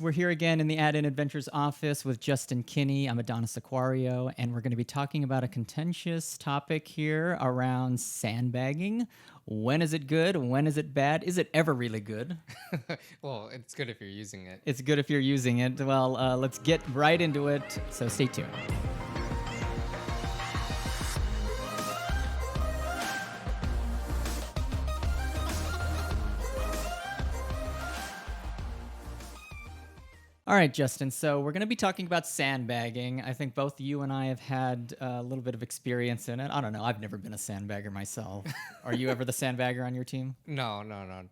We're here again in the Add-In Adventures office with Justin Kinney. I'm Adonis Acuario, and we're going to be talking about a contentious topic here around sandbagging. When is it good? When is it bad? Is it ever really good? Well, it's good if you're using it. It's good if you're using it. Well, let's get right into it, so stay tuned. All right, Justin. So we're going to be talking about sandbagging. I think both you and I have had a little bit of experience in it. I don't know. I've never been a sandbagger myself. Are you ever the sandbagger on your team? No,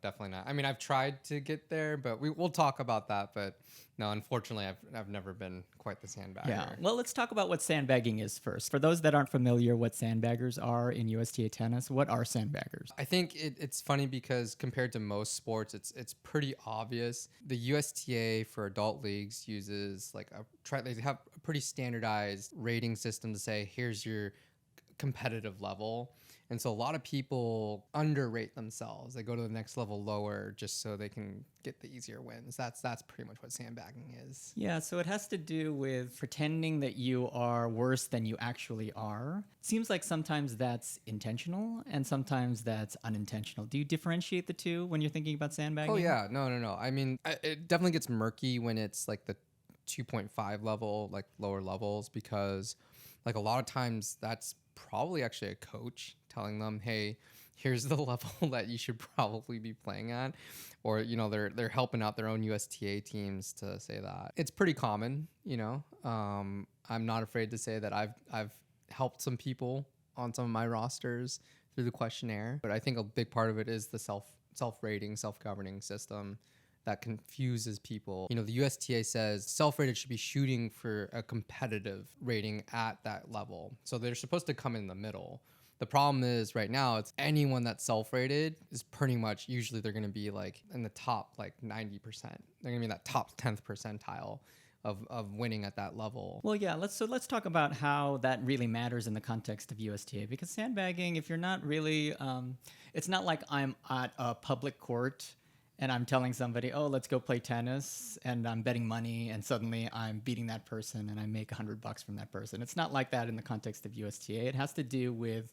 definitely not. I mean, I've tried to get there, but we'll talk about that. But no, unfortunately, I've never been quite the sandbagger. Yeah. Well, let's talk about what sandbagging is first. For those that aren't familiar what sandbaggers are in USTA tennis, what are sandbaggers? I think it's funny because compared to most sports, it's pretty obvious. The USTA for adult leagues uses they have a pretty standardized rating system to say here's your competitive level. And so a lot of people underrate themselves. They go to the next level lower just so they can get the easier wins. That's pretty much what sandbagging is. Yeah, so it has to do with pretending that you are worse than you actually are. It seems like sometimes that's intentional and sometimes that's unintentional. Do you differentiate the two when you're thinking about sandbagging? Oh yeah, no. I mean, it definitely gets murky when it's like the 2.5 level, like lower levels, because like a lot of times that's probably actually a coach telling them, hey, here's the level that you should probably be playing at, or they're helping out their own USTA teams to say that. It's pretty common. I'm not afraid to say that I've helped some people on some of my rosters through the questionnaire, but I think a big part of it is the self-rating, self-governing system that confuses people. The USTA says self-rated should be shooting for a competitive rating at that level. So they're supposed to come in the middle. The problem is right now, it's anyone that's self-rated is pretty much, usually they're going to be like in the top like 90%. They're going to be in that top 10th percentile of winning at that level. Well, yeah, let's talk about how that really matters in the context of USTA, because sandbagging, if you're not really, it's not like I'm at a public court and I'm telling somebody, oh, let's go play tennis, and I'm betting money, and suddenly I'm beating that person, and I make $100 from that person. It's not like that in the context of USTA. It has to do with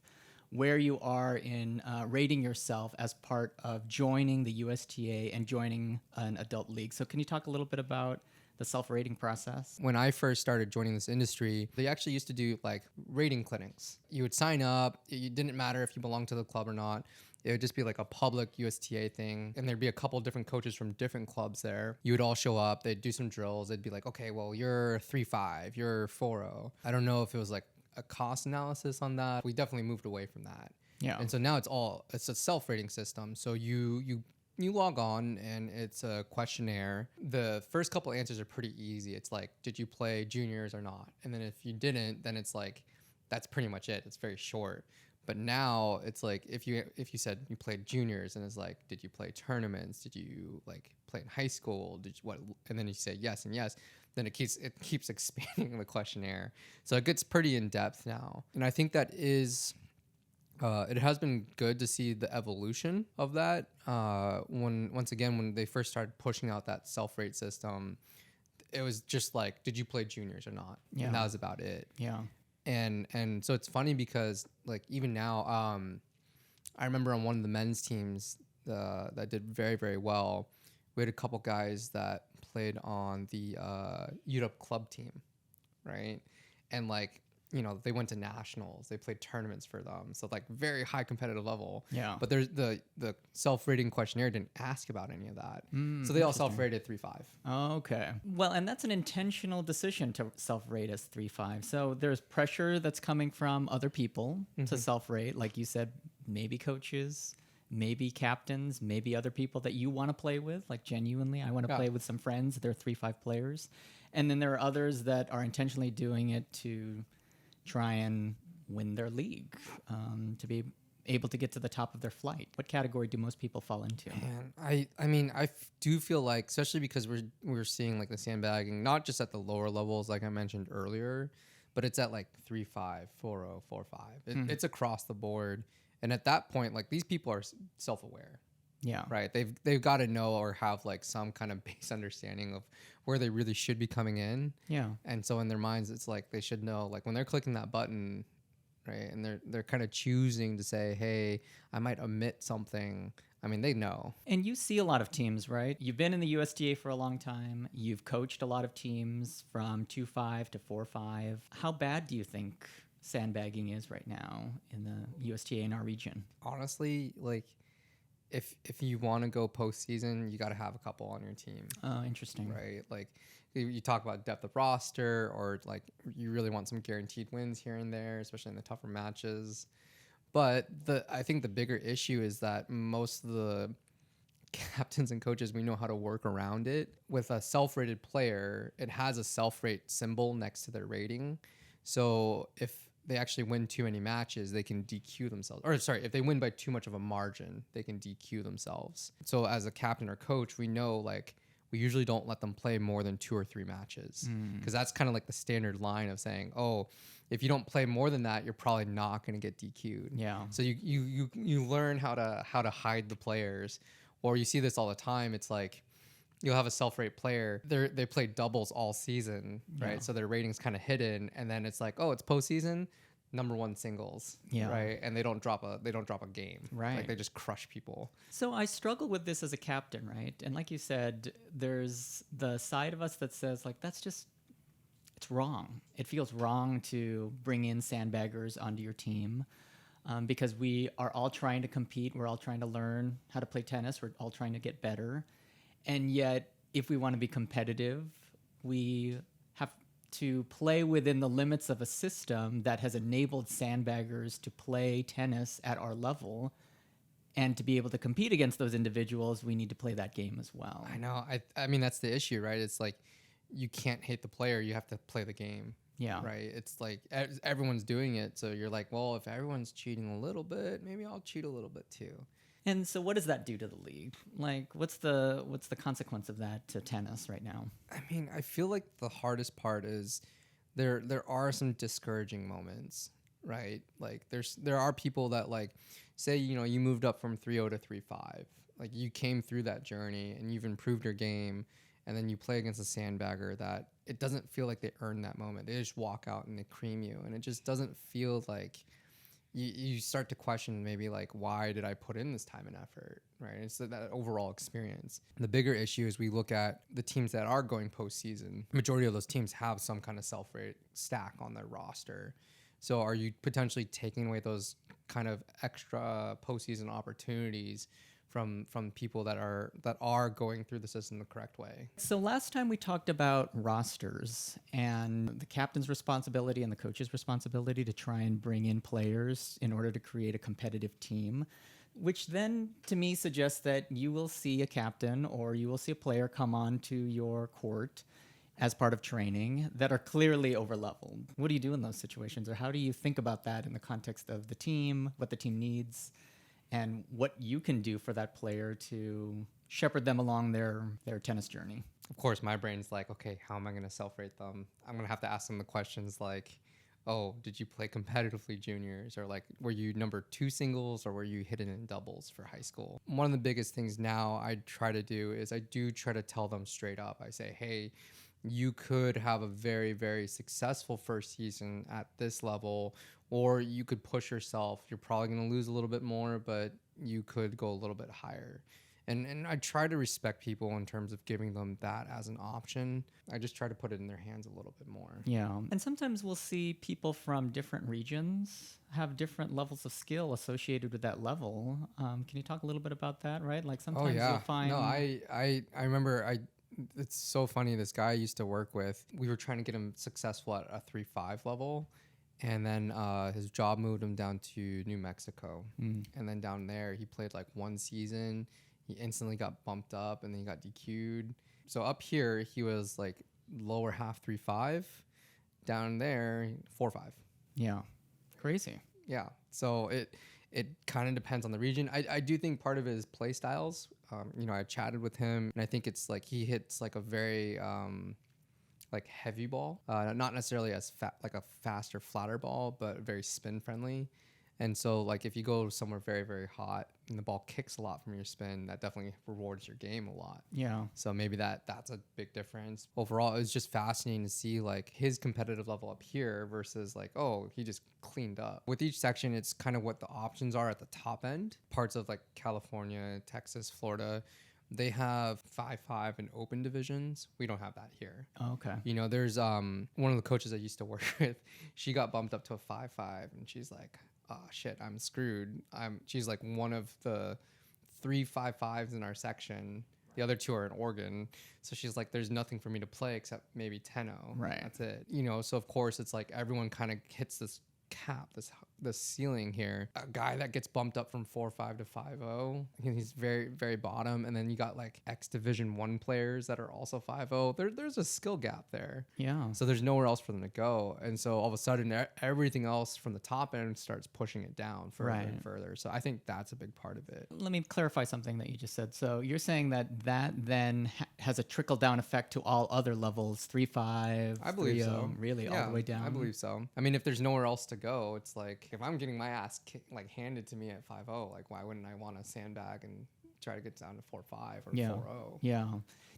where you are in rating yourself as part of joining the USTA and joining an adult league. So can you talk a little bit about the self-rating process? When I first started joining this industry, they actually used to do like rating clinics. You would sign up. It didn't matter if you belonged to the club or not. It would just be like a public USTA thing. And there'd be a couple different coaches from different clubs there. You would all show up. They'd do some drills. They'd be like, okay, well, you're 3.5, you're 4.0. I don't know if it was like a cost analysis on that. We definitely moved away from that. Yeah. And so now it's a self-rating system. So you log on and it's a questionnaire. The first couple answers are pretty easy. It's like, did you play juniors or not? And then if you didn't, then it's like, that's pretty much it. It's very short. But now it's like, if you said you played juniors, and it's like, did you play tournaments? Did you like play in high school? Did you what? And then you say yes and yes. Then it keeps expanding the questionnaire. So it gets pretty in depth now. And I think that is, it has been good to see the evolution of that. When they first started pushing out that self-rate system, it was just like, did you play juniors or not? Yeah. And that was about it. Yeah. And so it's funny because like even now, I remember on one of the men's teams that did very, very well, we had a couple guys that played on the UW club team, right? And like, they went to nationals, they played tournaments for them. So like very high competitive level. Yeah. But there's the self-rating questionnaire didn't ask about any of that. So they all self-rated 3.5. Okay. Well, and that's an intentional decision to self-rate as 3.5. So there's pressure that's coming from other people to self-rate, like you said, maybe coaches, maybe captains, maybe other people that you want to play with, like genuinely, I want to play with some friends. They're 3.5 players. And then there are others that are intentionally doing it to try and win their league, to be able to get to the top of their flight. What category do most people fall into? Man, I mean, I do feel like, especially because we're seeing like the sandbagging, not just at the lower levels, like I mentioned earlier, but it's at like 3.5, 4.0, 4.5. It's across the board. And at that point, like these people are self-aware. Yeah. right? They've got to know or have like some kind of base understanding of where they really should be coming in. Yeah. And so in their minds, it's like they should know, like when they're clicking that button, right? And they're kind of choosing to say, hey, I might omit something. I mean, they know. And you see a lot of teams, right? You've been in the USTA for a long time. You've coached a lot of teams from 2-5 to 4-5. How bad do you think sandbagging is right now in the USTA in our region? Honestly, like if you want to go postseason, you got to have a couple on your team. Oh, interesting. Right? Like you talk about depth of roster, or like you really want some guaranteed wins here and there, especially in the tougher matches. But I think the bigger issue is that most of the captains and coaches, we know how to work around it. With a self-rated player, it has a self-rate symbol next to their rating. So if they actually win too many matches, they can DQ themselves. Or sorry, if they win by too much of a margin, they can DQ themselves. So as a captain or coach, we know like we usually don't let them play more than 2 or 3 matches, because that's kind of like the standard line of saying, oh, if you don't play more than that, you're probably not going to get DQ'd. Yeah. So you learn how to hide the players, or you see this all the time. It's like you'll have a self-rate player. They play doubles all season, right? Yeah. So their rating's kind of hidden, and then it's like, oh, it's postseason, #1 singles, Yeah. right? And they don't drop a game, Right. Like they just crush people. So I struggle with this as a captain, right? And like you said, there's the side of us that says like it's wrong. It feels wrong to bring in sandbaggers onto your team, because we are all trying to compete. We're all trying to learn how to play tennis. We're all trying to get better. And yet, if we want to be competitive, we have to play within the limits of a system that has enabled sandbaggers to play tennis at our level. And to be able to compete against those individuals, we need to play that game as well. I know. I mean, that's the issue, right? It's like you can't hate the player. You have to play the game. Yeah. Right. It's like everyone's doing it. So you're like, well, if everyone's cheating a little bit, maybe I'll cheat a little bit too. And so what does that do to the league? Like, what's the consequence of that to tennis right now? I mean, I feel like the hardest part is there are some discouraging moments, right? Like there are people that like say, you know, you moved up from 3-0 to 3-5. Like you came through that journey and you've improved your game, and then you play against a sandbagger that it doesn't feel like they earned that moment. They just walk out and they cream you, and it just doesn't feel like you start to question maybe like, why did I put in this time and effort, right? It's that overall experience. The bigger issue is we look at the teams that are going postseason. Majority of those teams have some kind of self-rate stack on their roster. So are you potentially taking away those kind of extra postseason opportunities from people that are going through the system the correct way? So last time we talked about rosters and the captain's responsibility and the coach's responsibility to try and bring in players in order to create a competitive team, which then to me suggests that you will see a captain or you will see a player come onto your court as part of training that are clearly over-leveled. What do you do in those situations, or how do you think about that in the context of the team, what the team needs, and what you can do for that player to shepherd them along their tennis journey? Of course, my brain's like, okay, how am I going to self-rate them? I'm going to have to ask them the questions like, oh, did you play competitively juniors? Or like, were you #2 singles, or were you hidden in doubles for high school? One of the biggest things now I try to do is I do try to tell them straight up. I say, hey, you could have a very, very successful first season at this level, or you could push yourself. You're probably going to lose a little bit more, but you could go a little bit higher. And I try to respect people in terms of giving them that as an option. I just try to put it in their hands a little bit more. Yeah. And sometimes we'll see people from different regions have different levels of skill associated with that level. Can you talk a little bit about that, right? Like sometimes you'll find... No, I remember it's so funny. This guy I used to work with, we were trying to get him successful at a 3-5 level. And then his job moved him down to New Mexico. And then down there, he played like 1 season. He instantly got bumped up, and then he got DQ'd. So up here, he was like lower half 3-5. Down there, 4-5. Yeah. Crazy. Yeah. So it kind of depends on the region. I do think part of it is play styles. You know, I chatted with him, and I think it's like he hits like a very like heavy ball, not necessarily as like a faster, flatter ball, but very spin friendly. And so like if you go somewhere very, very hot and the ball kicks a lot from your spin, that definitely rewards your game a lot. Yeah. So maybe that's a big difference. Overall, it was just fascinating to see like his competitive level up here versus like, oh, he just cleaned up. With each section, it's kind of what the options are at the top end. Parts of like California, Texas, Florida, they have 5-5 and open divisions. We don't have that here. Oh, okay. You know, there's one of the coaches I used to work with. She got bumped up to a 5-5, and she's like, "Oh shit, I'm screwed." She's like one of the 3 5-5s in our section. The other 2 are in Oregon. So she's like, "There's nothing for me to play except maybe 10-0. Right. That's it." You know, so of course it's like everyone kind of hits this cap, this ceiling here. A guy that gets bumped up from 4-5 to 5-0, he's very, very bottom. And then you got like X Division 1 players that are also 5-0. There's a skill gap there. Yeah. So there's nowhere else for them to go. And so all of a sudden everything else from the top end starts pushing it down further and further. So I think that's a big part of it. Let me clarify something that you just said. So you're saying that then has a trickle down effect to all other levels, 3-5, I believe 3-0, so. really Yeah, all the way down. I believe so. I mean, if there's nowhere else to go, it's like if I'm getting my ass like handed to me at 5-0, like why wouldn't I want to sandbag and try to get down to 4-5 or 4-0? Yeah.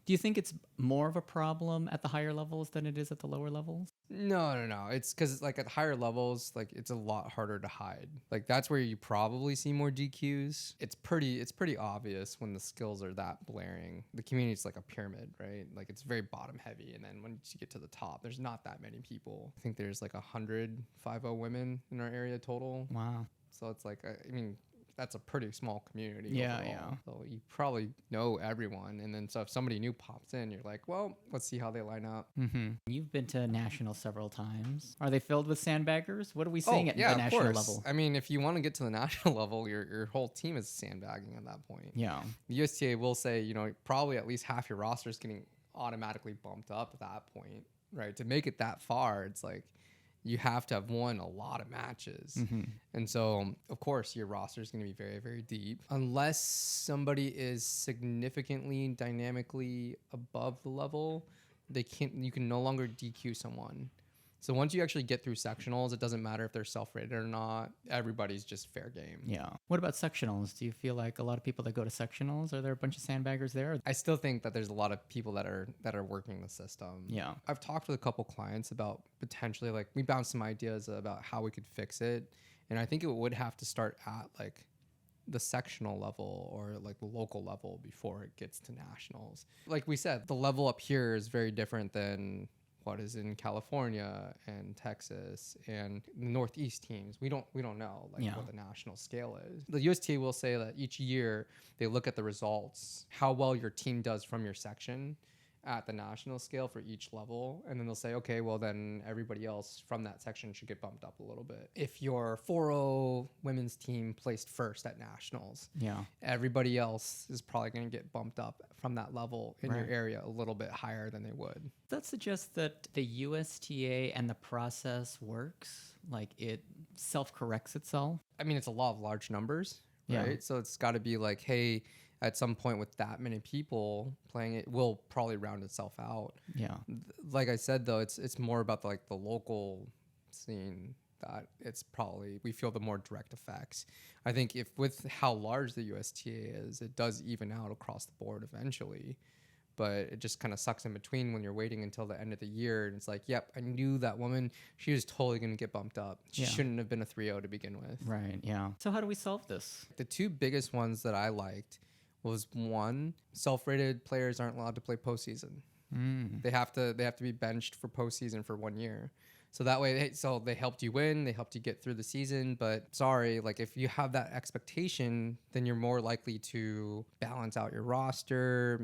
Do you think it's more of a problem at the higher levels than it is at the lower levels? No. It's because like at higher levels, like it's a lot harder to hide. Like that's where you probably see more DQs. It's pretty obvious when the skills are that blaring. The community's like a pyramid, right? Like it's very bottom heavy, and then once you get to the top, there's not that many people. I think there's like 100 5-0 women in our area total. Wow. So it's like I mean, that's a pretty small community. Yeah, overall. yeah. So you probably know everyone. And then so if somebody new pops in, you're like, well, let's see how they line up. Mm-hmm. You've been to nationals several times. Are they filled with sandbaggers? What are we seeing at the of national course. level? I mean, if you want to get to the national level, your whole team is sandbagging at that point. Yeah. The USTA will say, you know, probably at least half your roster is getting automatically bumped up at that point, right? To make it that far, it's like, you have to have won a lot of matches. Mm-hmm. And so, of course, your roster is going to be very, very deep. Unless somebody is significantly dynamically above the level, you can no longer DQ someone. So once you actually get through sectionals, it doesn't matter if they're self-rated or not. Everybody's just fair game. Yeah. What about sectionals? Do you feel like a lot of people that go to sectionals, are there a bunch of sandbaggers there? I still think that there's a lot of people that are working the system. Yeah. I've talked with a couple clients about potentially, like, we bounced some ideas about how we could fix it. And I think it would have to start at like the sectional level or like the local level before it gets to nationals. Like we said, the level up here is very different than what is in California and Texas and the Northeast teams. We don't know what the national scale is. The USTA will say that each year they look at the results, how well your team does from your section at the national scale for each level, and then they'll say, okay, well then everybody else from that section should get bumped up a little bit. If your 4-0 women's team placed first at nationals, everybody else is probably going to get bumped up from that level in your area a little bit higher than they would. That suggests that the USTA and the process works, like it self-corrects itself. I mean, it's a law of large numbers, right? So it's got to be like, hey, at some point with that many people playing, it will probably round itself out. Yeah. Like I said, though, it's more about the local scene that it's probably, we feel the more direct effects. I think if with how large the USTA is, it does even out across the board eventually. But it just kind of sucks in between when you're waiting until the end of the year. And it's like, yep, I knew that woman. She was totally going to get bumped up. She shouldn't have been a 3-0 to begin with. Right, yeah. So how do we solve this? The two biggest ones that I liked was, one, self-rated players aren't allowed to play postseason. They have to be benched for postseason for 1 year. So that way, so they helped you win, they helped you get through the season, but sorry, like if you have that expectation, then you're more likely to balance out your roster,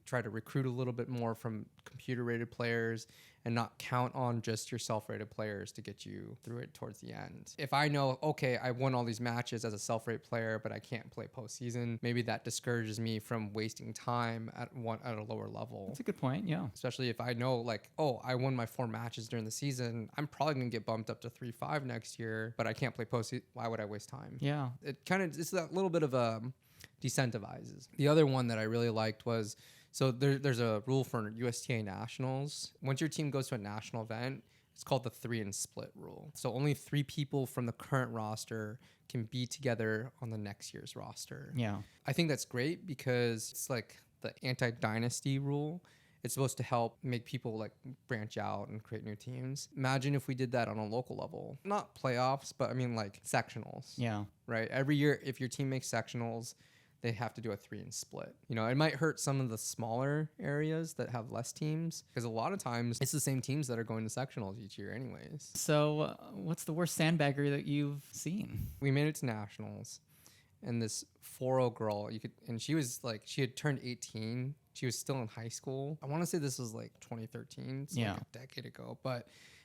try to recruit a little bit more from computer-rated players and not count on just your self-rated players to get you through it towards the end. If I know, okay, I won all these matches as a self-rated player, but I can't play postseason, maybe that discourages me from wasting time at a lower level. That's a good point, yeah. Especially if I know, like, oh, I won my 4 matches during the season, I'm probably going to get bumped up to 3-5 next year, but I can't play postseason. Why would I waste time? Yeah. It's that little bit of a decentivizes. The other one that I really liked was, so there's a rule for USTA nationals. Once your team goes to a national event, It's called the 3 and split rule. So only 3 people from the current roster can be together on the next year's roster. Yeah. I think that's great because it's like the anti-dynasty rule. It's supposed to help make people like branch out and create new teams. Imagine if we did that on a local level. Not playoffs, but I mean like sectionals. Yeah. Right? Every year, if your team makes sectionals, they have to do a 3 and split. You know, it might hurt some of the smaller areas that have less teams because a lot of times it's the same teams that are going to sectionals each year anyways. So what's the worst sandbagger that you've seen? We made it to nationals, and this 4-0 girl, she was like, she had turned 18. She was still in high school. I want to say this was like 2013, so like a decade ago.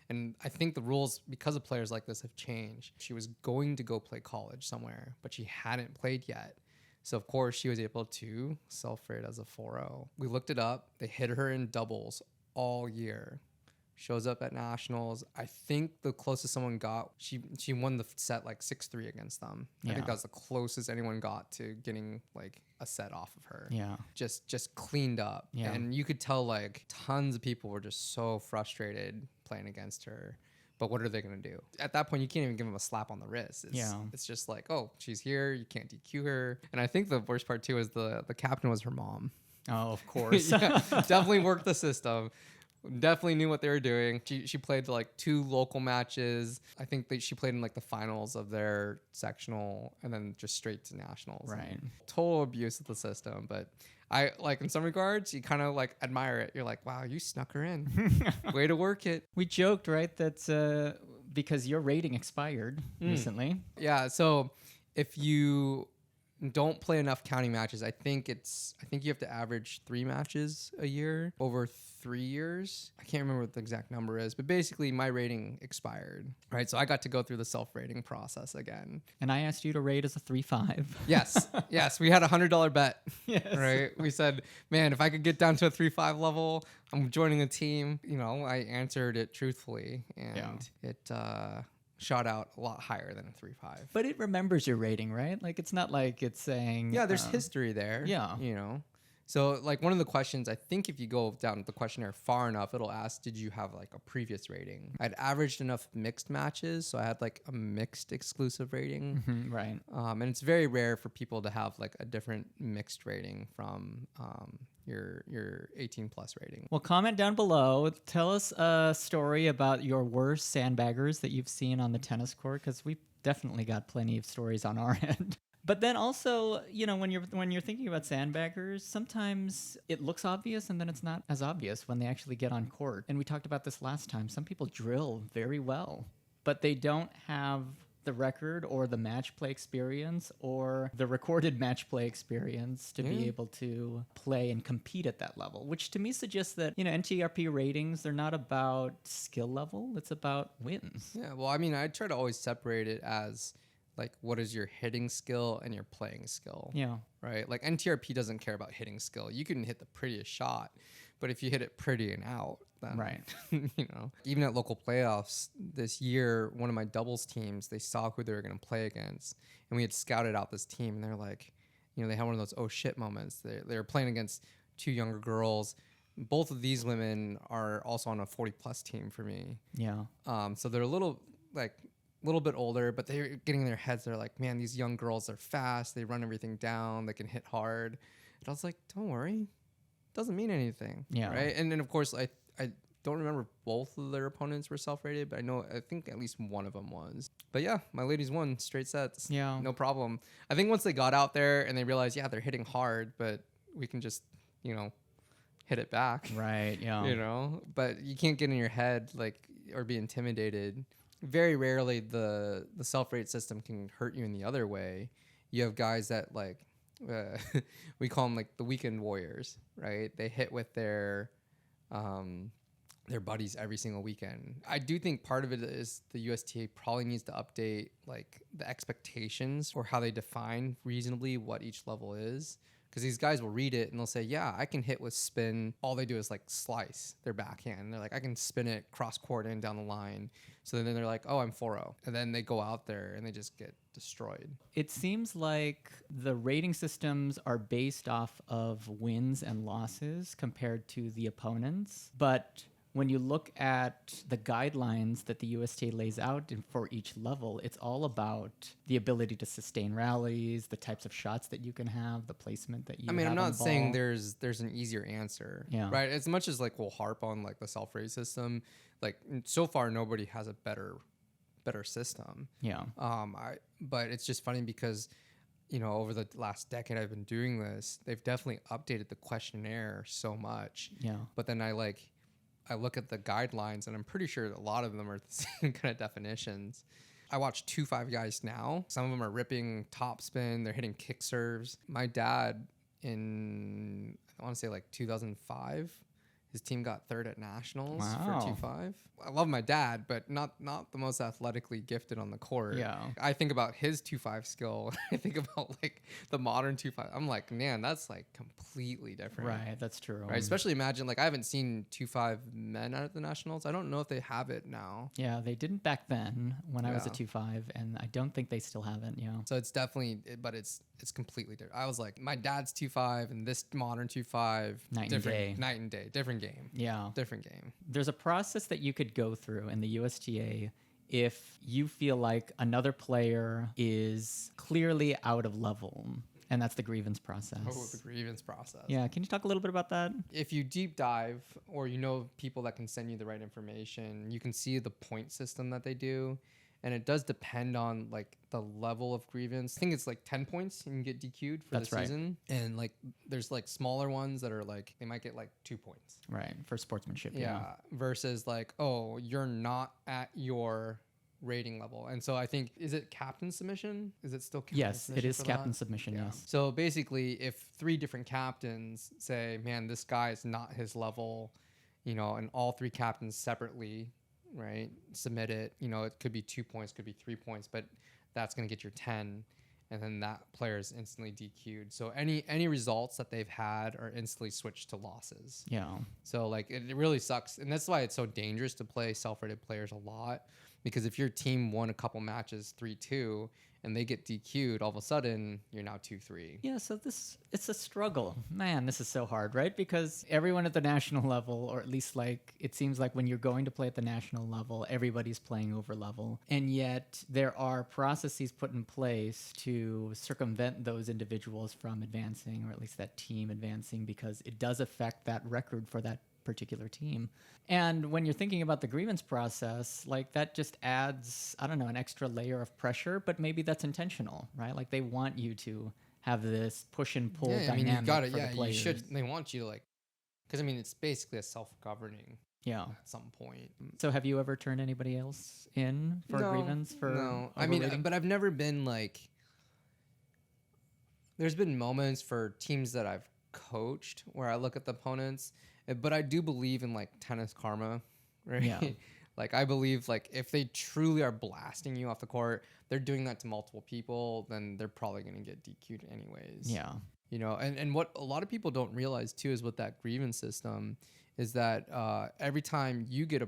And I think the rules, because of players like this, have changed. She was going to go play college somewhere, but she hadn't played yet. So, of course, she was able to self-rate as a 4-0. We looked it up. They hit her in doubles all year. Shows up at nationals. I think the closest someone got, she won the set like 6-3 against them. I think that was the closest anyone got to getting like a set off of her. Yeah. Just cleaned up. Yeah. And you could tell like tons of people were just so frustrated playing against her. But what are they going to do? At that point, you can't even give them a slap on the wrist. It's just like, oh, she's here. You can't DQ her. And I think the worst part, too, is the captain was her mom. Oh, of course. Yeah, definitely worked the system. Definitely knew what they were doing. She played like 2 local matches. I think she played in like the finals of their sectional and then just straight to nationals. Right. Total abuse of the system. But I like in some regards, you kind of like admire it. You're like, wow, you snuck her in. Way to work it. We joked, right, that because your rating expired recently. Yeah. So if you don't play enough county matches, I think you have to average 3 matches a year over 3 years. I can't remember what the exact number is, but basically my rating expired, right? So I got to go through the self-rating process again. And I asked you to rate as a 3.5. Yes. We had a $100 bet, yes. Right? We said, man, if I could get down to a 3.5 level, I'm joining a team. You know, I answered it truthfully, and it shot out a lot higher than a 3.5. But it remembers your rating, right? Like, it's not like it's saying... Yeah, there's history there. Yeah. You know? So, like, one of the questions, I think if you go down the questionnaire far enough, it'll ask, did you have, like, a previous rating? I'd averaged enough mixed matches, so I had, like, a mixed exclusive rating. Right. And it's very rare for people to have, like, a different mixed rating from your 18-plus rating. Well, comment down below. Tell us a story about your worst sandbaggers that you've seen on the tennis court, because we've definitely got plenty of stories on our end. But then also, you know, when you're thinking about sandbaggers, sometimes it looks obvious and then it's not as obvious when they actually get on court. And we talked about this last time. Some people drill very well, but they don't have the record or the match play experience or the recorded match play experience to be able to play and compete at that level, which to me suggests that, you know, NTRP ratings, they're not about skill level. It's about wins. Yeah. Well, I mean, I try to always separate it as like, what is your hitting skill and your playing skill? Yeah. Right? Like, NTRP doesn't care about hitting skill. You can hit the prettiest shot, but if you hit it pretty and out, then, right. You know, even at local playoffs this year, one of my doubles teams, they saw who they were going to play against, and we had scouted out this team, and they're like, you know, they had one of those oh shit moments. They were playing against 2 younger girls. Both of these women are also on a 40-plus team for me. Yeah. So they're a little bit older, but they're getting in their heads. They're like, man, these young girls are fast. They run everything down. They can hit hard. And I was like, don't worry. Doesn't mean anything. Yeah. Right. And then, of course, I don't remember both of their opponents were self-rated, but I think at least one of them was. But yeah, my ladies won straight sets. Yeah. No problem. I think once they got out there and they realized, yeah, they're hitting hard, but we can just, you know, hit it back. Right. Yeah. You know, but you can't get in your head or be intimidated. Very rarely the self-rate system can hurt you in the other way. You have guys that we call them like the weekend warriors, right? They hit with their buddies every single weekend. I do think part of it is the USTA probably needs to update like the expectations or how they define reasonably what each level is. Because these guys will read it and they'll say, yeah, I can hit with spin. All they do is like slice their backhand. And they're like, I can spin it cross court and down the line. So then they're like, oh, I'm 4-0. And then they go out there and they just get destroyed. It seems like the rating systems are based off of wins and losses compared to the opponents. But when you look at the guidelines that the USTA lays out for each level, it's all about the ability to sustain rallies, the types of shots that you can have, the placement that you I mean, have I'm on not the saying ball. there's an easier answer, Yeah. right? As much as like we'll harp on like the self-raise system, like so far nobody has a better system. Yeah. But it's just funny because over the last decade I've been doing this, they've definitely updated the questionnaire so much. Yeah. But then I look at the guidelines and I'm pretty sure a lot of them are the same kind of definitions. I watch 2-5 guys now. Some of them are ripping topspin. They're hitting kick serves. My dad in, I want to say like 2005, his team got third at nationals Wow. for 2-5. I love my dad, but not the most athletically gifted on the court. Yeah. I think about his 2-5 skill. I think about like the modern 2-5. I'm like, man, that's like completely different. Right. That's true. Right. Especially imagine, like, I haven't seen 2-5 men out at the nationals. I don't know if they have it now. Yeah, they didn't back then when I was a Yeah. 2.5, and I don't think they still haven't. Yeah. So it's definitely, but it's completely different. I was like, my dad's 2-5 and this modern 2-5, Night and day. night and day, different game. Yeah. Different game. There's a process that you could go through in the USTA if you feel like another player is clearly out of level, and that's the grievance process. Oh, the grievance process. Yeah, can you talk a little bit about that? If you deep dive or people that can send you the right information, you can see the point system that they do. And it does depend on like the level of grievance. I think it's like 10 points and you can get DQ'd for That's the right. season. And like there's like smaller ones that are like they might get like 2 points. Right, for sportsmanship. Yeah. Versus like, oh, you're not at your rating level. And so I think, is it captain submission? Is it still captain Yes, submission? it is for captain that? submission, Yeah. yes. So basically, if 3 different captains say, man, this guy is not his level, and all 3 captains separately, right, submit it, it could be 2 points, could be 3 points, but that's going to get your 10. And then that player is instantly DQ'd. So any results that they've had are instantly switched to losses. Yeah. So like it really sucks. And that's why it's so dangerous to play self-rated players a lot. Because if your team won a couple matches 3-2 and they get DQ'd, all of a sudden you're now 2-3. Yeah, so it's a struggle. Man, this is so hard, right? Because everyone at the national level, or at least like it seems like when you're going to play at the national level, everybody's playing over level. And yet there are processes put in place to circumvent those individuals from advancing, or at least that team advancing, because it does affect that record for that particular team. And when you're thinking about the grievance process, like that just adds, I don't know, an extra layer of pressure, but maybe that's intentional, right? Like they want you to have this push and pull Yeah, I dynamic mean, you got it. for the Yeah, you players. should. They want you to like, because I mean, it's basically a self-governing Yeah. at some point. So have you ever turned anybody else in for a grievance? No, I mean, overrating? but I've never been like. There's been moments for teams that I've coached where I look at the opponents, but I do believe in like tennis karma, right? Yeah. Like I believe like if they truly are blasting you off the court, they're doing that to multiple people, then they're probably going to get DQ'd anyways. Yeah. And what a lot of people don't realize too is with that grievance system is that every time you get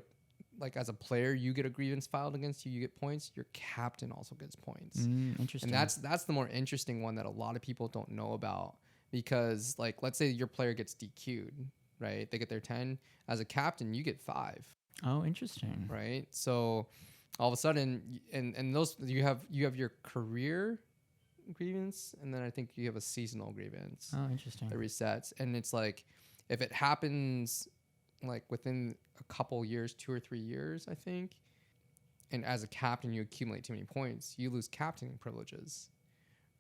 as a player, you get a grievance filed against you, you get points. Your captain also gets points. Interesting. And that's the more interesting one that a lot of people don't know about, because like let's say your player gets DQ'd, right? They get their 10. As a captain, you get 5. Oh, interesting. Right? So all of a sudden, and those you have your career grievance, and then I think you have a seasonal grievance Oh, interesting. that resets. And it's like if it happens like within a couple years, 2 or 3 years, I think, and as a captain you accumulate too many points, you lose captaining privileges,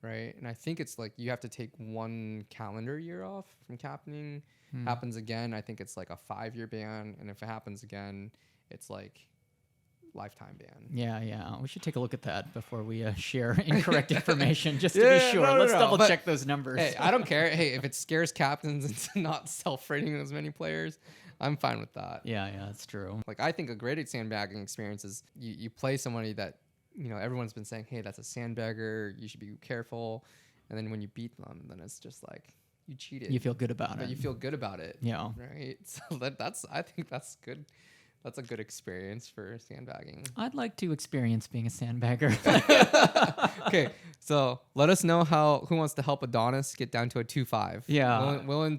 right? And I think it's like you have to take 1 calendar year off from captaining. Happens again, I think it's like a 5-year ban, and if it happens again, it's like lifetime ban. Yeah. We should take a look at that before we share incorrect information, just to be sure. Let's double but- check those numbers. Hey, I don't care. Hey, if it scares captains into not self-rating as many players, I'm fine with that. Yeah, that's true. Like I think a great sandbagging experience is you play somebody that everyone's been saying, hey, that's a sandbagger, you should be careful, and then when you beat them, then it's just like you cheated. You feel good about but it. you feel good about it. Yeah. Right. So I think that's good. That's a good experience for sandbagging. I'd like to experience being a sandbagger. Okay, so let us know who wants to help Adonis get down to a 2-5. Yeah. willing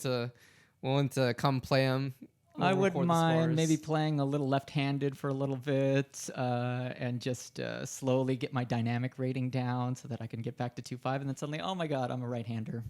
to come play him I We'll wouldn't record the mind maybe scores. playing a little left-handed for a little bit and just slowly get my dynamic rating down so that I can get back to 2.5, and then suddenly, oh my God, I'm a right-hander.